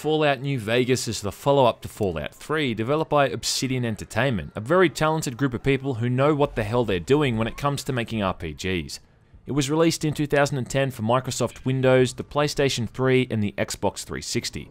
Fallout New Vegas is the follow-up to Fallout 3, developed by Obsidian Entertainment, a very talented group of people who know what the hell they're doing when it comes to making RPGs. It was released in 2010 for Microsoft Windows, the PlayStation 3, and the Xbox 360.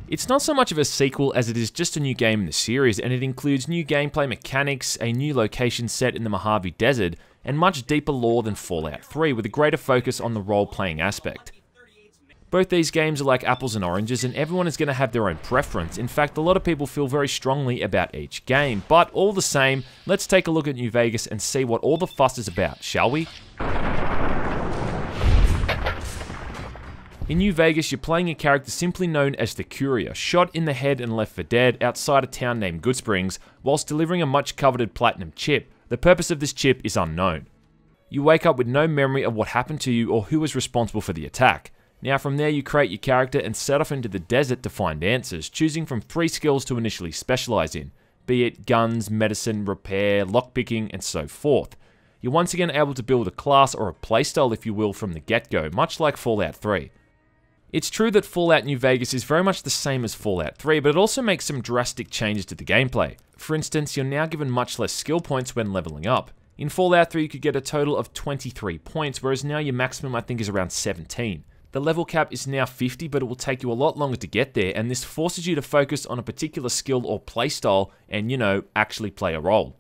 It's not so much of a sequel as it is just a new game in the series, and it includes new gameplay mechanics, a new location set in the Mojave Desert, and much deeper lore than Fallout 3 with a greater focus on the role-playing aspect. Both these games are like apples and oranges, and everyone is going to have their own preference. In fact, a lot of people feel very strongly about each game, but all the same, let's take a look at New Vegas and see what all the fuss is about, shall we? In New Vegas, you're playing a character simply known as the Courier, shot in the head and left for dead outside a town named Goodsprings, whilst delivering a much coveted platinum chip. The purpose of this chip is unknown. You wake up with no memory of what happened to you or who was responsible for the attack. Now from there you create your character and set off into the desert to find answers, choosing from 3 skills to initially specialise in, be it guns, medicine, repair, lockpicking, and so forth. You're once again able to build a class or a playstyle, if you will, from the get-go, much like Fallout 3. It's true that Fallout New Vegas is very much the same as Fallout 3, but it also makes some drastic changes to the gameplay. For instance, you're now given much less skill points when leveling up. In Fallout 3 you could get a total of 23 points, whereas now your maximum I think is around 17. The level cap is now 50, but it will take you a lot longer to get there, and this forces you to focus on a particular skill or playstyle and, you know, actually play a role.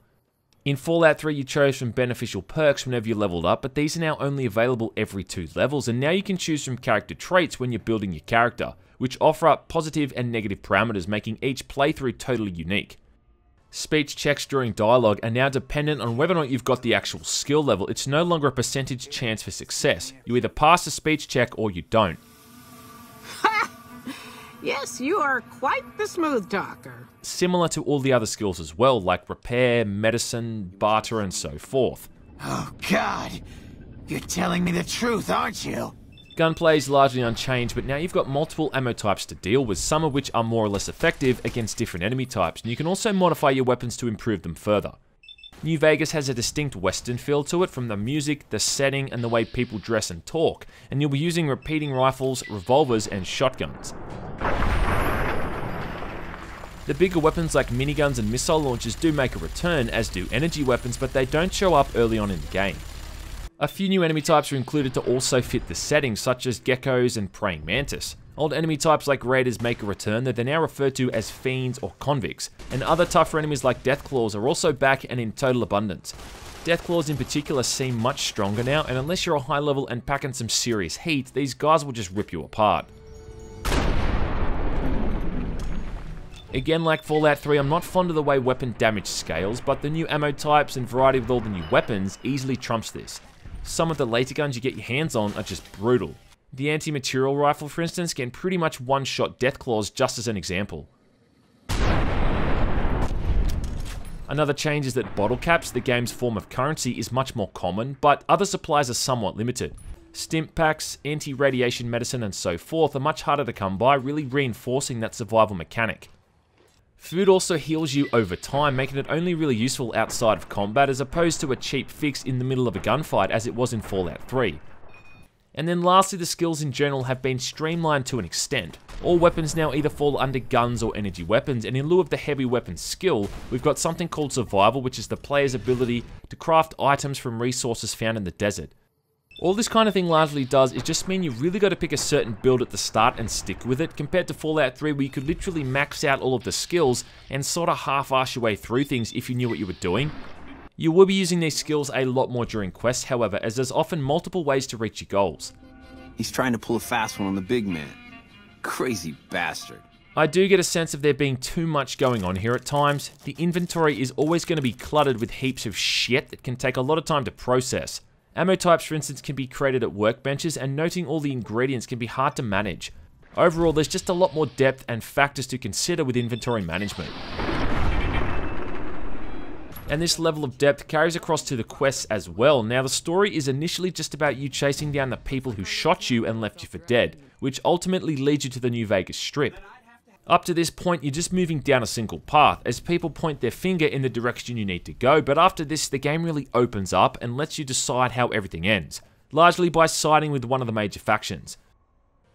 In Fallout 3 you chose from beneficial perks whenever you leveled up, but these are now only available every 2 levels, and now you can choose from character traits when you're building your character, which offer up positive and negative parameters, making each playthrough totally unique. Speech checks during dialogue are now dependent on whether or not you've got the actual skill level. It's no longer a percentage chance for success. You either pass a speech check or you don't. Yes, you are quite the smooth talker. Similar to all the other skills as well, like repair, medicine, barter, and so forth. Oh God, you're telling me the truth, aren't you? Gunplay is largely unchanged, but now you've got multiple ammo types to deal with, some of which are more or less effective against different enemy types, and you can also modify your weapons to improve them further. New Vegas has a distinct western feel to it, from the music, the setting, and the way people dress and talk, and you'll be using repeating rifles, revolvers, and shotguns. The bigger weapons like miniguns and missile launchers do make a return, as do energy weapons, but they don't show up early on in the game. A few new enemy types are included to also fit the setting, such as geckos and praying mantis. Old enemy types like raiders make a return, though they're now referred to as fiends or convicts, and other tougher enemies like deathclaws are also back and in total abundance. Deathclaws in particular seem much stronger now, and unless you're a high level and packing some serious heat, these guys will just rip you apart. Again, like Fallout 3, I'm not fond of the way weapon damage scales, but the new ammo types and variety with all the new weapons easily trumps this. Some of the later guns you get your hands on are just brutal. The anti-material rifle, for instance, can pretty much one-shot deathclaws, just as an example. Another change is that bottle caps, the game's form of currency, is much more common, but other supplies are somewhat limited. Stimp packs, anti-radiation medicine, and so forth are much harder to come by, really reinforcing that survival mechanic. Food also heals you over time, making it only really useful outside of combat, as opposed to a cheap fix in the middle of a gunfight as it was in Fallout 3. And then lastly, the skills in general have been streamlined to an extent. All weapons now either fall under guns or energy weapons, and in lieu of the heavy weapons skill, we've got something called survival, which is the player's ability to craft items from resources found in the desert. All this kind of thing largely does is just mean you've really got to pick a certain build at the start and stick with it, compared to Fallout 3 where you could literally max out all of the skills and sort of half-arse your way through things if you knew what you were doing. You will be using these skills a lot more during quests, however, as there's often multiple ways to reach your goals. He's trying to pull a fast one on the big man. Crazy bastard. I do get a sense of there being too much going on here at times. The inventory is always going to be cluttered with heaps of shit that can take a lot of time to process. Ammo types, for instance, can be created at workbenches, and noting all the ingredients can be hard to manage. Overall, there's just a lot more depth and factors to consider with inventory management. And this level of depth carries across to the quests as well. Now, the story is initially just about you chasing down the people who shot you and left you for dead, which ultimately leads you to the New Vegas Strip. Up to this point, you're just moving down a single path, as people point their finger in the direction you need to go, but after this, the game really opens up and lets you decide how everything ends, largely by siding with one of the major factions.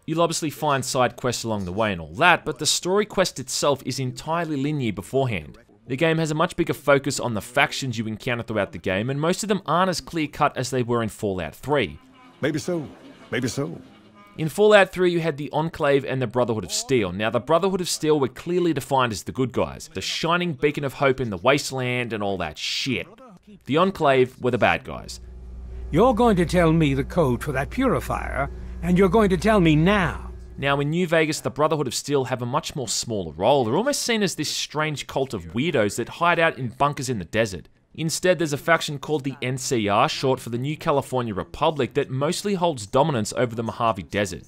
You'll obviously find side quests along the way and all that, but the story quest itself is entirely linear beforehand. The game has a much bigger focus on the factions you encounter throughout the game, and most of them aren't as clear-cut as they were in Fallout 3. Maybe so. Maybe so. In Fallout 3, you had the Enclave and the Brotherhood of Steel. Now, the Brotherhood of Steel were clearly defined as the good guys, the shining beacon of hope in the wasteland and all that shit. The Enclave were the bad guys. You're going to tell me the code for that purifier, and you're going to tell me now. Now, in New Vegas, the Brotherhood of Steel have a much more smaller role. They're almost seen as this strange cult of weirdos that hide out in bunkers in the desert. Instead, there's a faction called the NCR, short for the New California Republic, that mostly holds dominance over the Mojave Desert.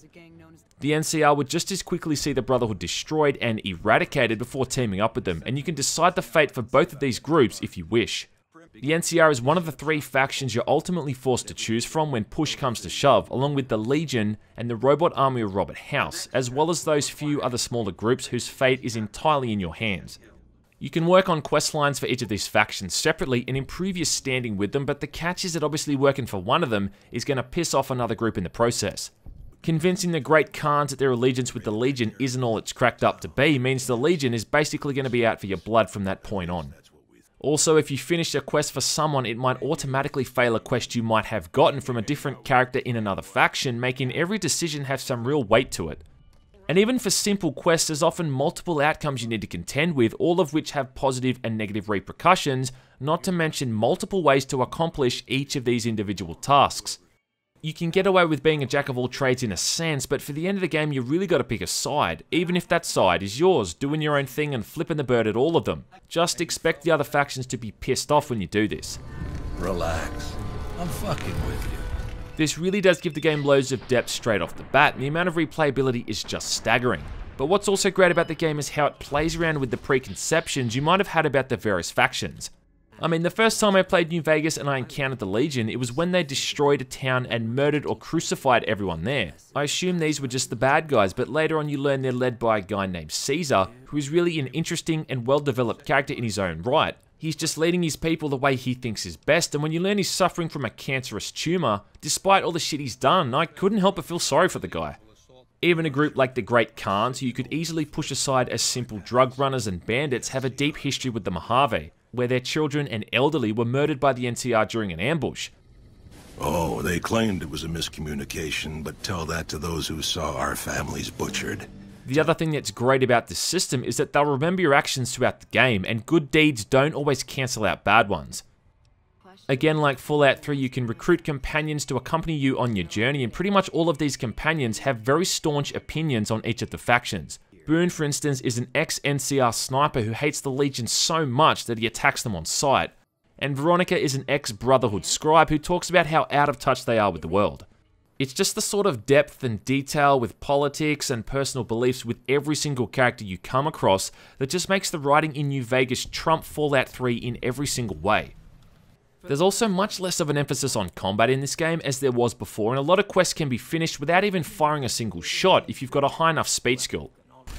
The NCR would just as quickly see the Brotherhood destroyed and eradicated before teaming up with them, and you can decide the fate for both of these groups if you wish. The NCR is one of the three factions you're ultimately forced to choose from when push comes to shove, along with the Legion and the robot army of Robert House, as well as those few other smaller groups whose fate is entirely in your hands. You can work on quest lines for each of these factions separately and improve your standing with them, but the catch is that obviously working for one of them is going to piss off another group in the process. Convincing the Great Khans that their allegiance with the Legion isn't all it's cracked up to be means the Legion is basically going to be out for your blood from that point on. Also, if you finish a quest for someone, it might automatically fail a quest you might have gotten from a different character in another faction, making every decision have some real weight to it. And even for simple quests, there's often multiple outcomes you need to contend with, all of which have positive and negative repercussions, not to mention multiple ways to accomplish each of these individual tasks. You can get away with being a jack of all trades in a sense, but for the end of the game you really got to pick a side, even if that side is yours, doing your own thing and flipping the bird at all of them. Just expect the other factions to be pissed off when you do this. Relax. I'm fucking with you. This really does give the game loads of depth straight off the bat, and the amount of replayability is just staggering. But what's also great about the game is how it plays around with the preconceptions you might have had about the various factions. I mean, the first time I played New Vegas and I encountered the Legion, it was when they destroyed a town and murdered or crucified everyone there. I assumed these were just the bad guys, but later on you learn they're led by a guy named Caesar, who is really an interesting and well-developed character in his own right. He's just leading his people the way he thinks is best, and when you learn he's suffering from a cancerous tumor, despite all the shit he's done, I couldn't help but feel sorry for the guy. Even a group like the Great Khans, who you could easily push aside as simple drug runners and bandits, have a deep history with the Mojave, where their children and elderly were murdered by the NCR during an ambush. Oh, they claimed it was a miscommunication, but tell that to those who saw our families butchered. The other thing that's great about this system is that they'll remember your actions throughout the game, and good deeds don't always cancel out bad ones. Again, like Fallout 3, you can recruit companions to accompany you on your journey, and pretty much all of these companions have very staunch opinions on each of the factions. Boone, for instance, is an ex-NCR sniper who hates the Legion so much that he attacks them on sight. And Veronica is an ex-Brotherhood scribe who talks about how out of touch they are with the world. It's just the sort of depth and detail with politics and personal beliefs with every single character you come across that just makes the writing in New Vegas trump Fallout 3 in every single way. There's also much less of an emphasis on combat in this game as there was before, and a lot of quests can be finished without even firing a single shot if you've got a high enough speed skill.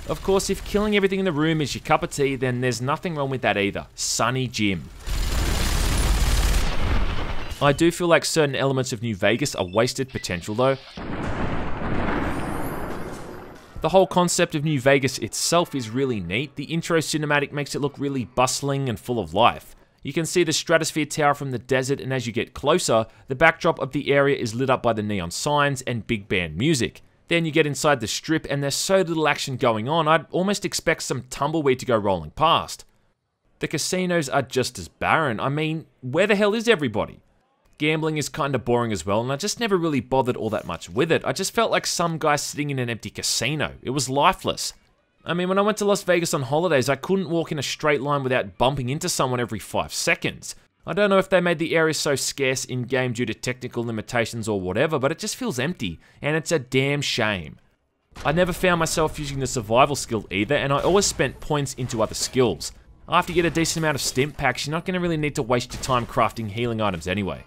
Of course, if killing everything in the room is your cup of tea, then there's nothing wrong with that either. Sunny Jim. I do feel like certain elements of New Vegas are wasted potential though. The whole concept of New Vegas itself is really neat. The intro cinematic makes it look really bustling and full of life. You can see the Stratosphere Tower from the desert, and as you get closer, the backdrop of the area is lit up by the neon signs and big band music. Then you get inside the strip and there's so little action going on, I'd almost expect some tumbleweed to go rolling past. The casinos are just as barren. I mean, where the hell is everybody? Gambling is kinda boring as well, and I just never really bothered all that much with it. I just felt like some guy sitting in an empty casino. It was lifeless. I mean, when I went to Las Vegas on holidays, I couldn't walk in a straight line without bumping into someone every 5 seconds. I don't know if they made the area so scarce in-game due to technical limitations or whatever, but it just feels empty, and it's a damn shame. I never found myself using the survival skill either, and I always spent points into other skills. After you get a decent amount of stim packs, you're not going to really need to waste your time crafting healing items anyway.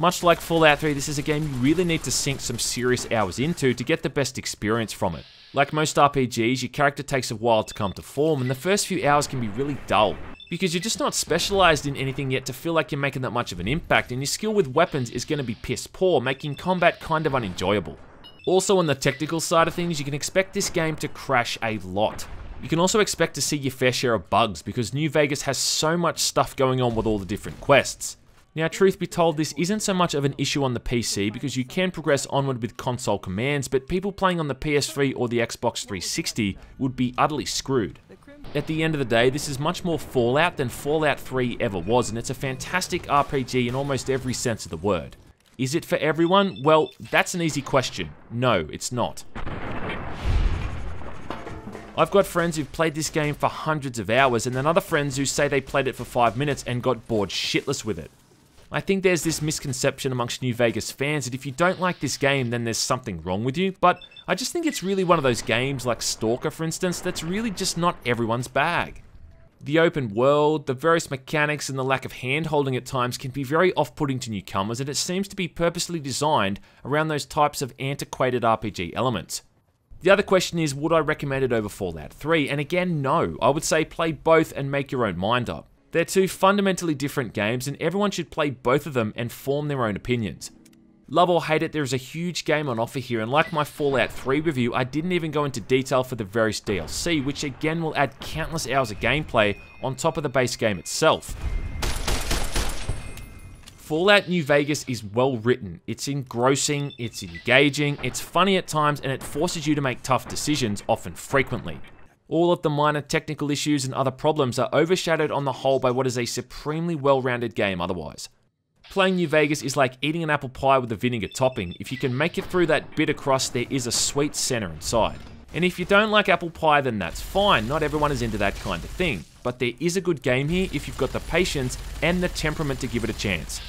Much like Fallout 3, this is a game you really need to sink some serious hours into to get the best experience from it. Like most RPGs, your character takes a while to come to form, and the first few hours can be really dull, because you're just not specialized in anything yet to feel like you're making that much of an impact, and your skill with weapons is going to be piss poor, making combat kind of unenjoyable. Also, on the technical side of things, you can expect this game to crash a lot. You can also expect to see your fair share of bugs, because New Vegas has so much stuff going on with all the different quests. Now, truth be told, this isn't so much of an issue on the PC because you can progress onward with console commands, but people playing on the PS3 or the Xbox 360 would be utterly screwed. At the end of the day, this is much more Fallout than Fallout 3 ever was, and it's a fantastic RPG in almost every sense of the word. Is it for everyone? Well, that's an easy question. No, it's not. I've got friends who've played this game for hundreds of hours, and then other friends who say they played it for 5 minutes and got bored shitless with it. I think there's this misconception amongst New Vegas fans that if you don't like this game, then there's something wrong with you, but I just think it's really one of those games, like Stalker for instance, that's really just not everyone's bag. The open world, the various mechanics, and the lack of hand-holding at times can be very off-putting to newcomers, and it seems to be purposely designed around those types of antiquated RPG elements. The other question is, would I recommend it over Fallout 3? And again, no. I would say play both and make your own mind up. They're two fundamentally different games, and everyone should play both of them and form their own opinions. Love or hate it, there is a huge game on offer here, and like my Fallout 3 review, I didn't even go into detail for the various DLC, which again will add countless hours of gameplay on top of the base game itself. Fallout New Vegas is well written, it's engrossing, it's engaging, it's funny at times, and it forces you to make tough decisions, often frequently. All of the minor technical issues and other problems are overshadowed on the whole by what is a supremely well-rounded game otherwise. Playing New Vegas is like eating an apple pie with a vinegar topping. If you can make it through that bitter crust, there is a sweet center inside. And if you don't like apple pie, then that's fine, not everyone is into that kind of thing. But there is a good game here if you've got the patience and the temperament to give it a chance.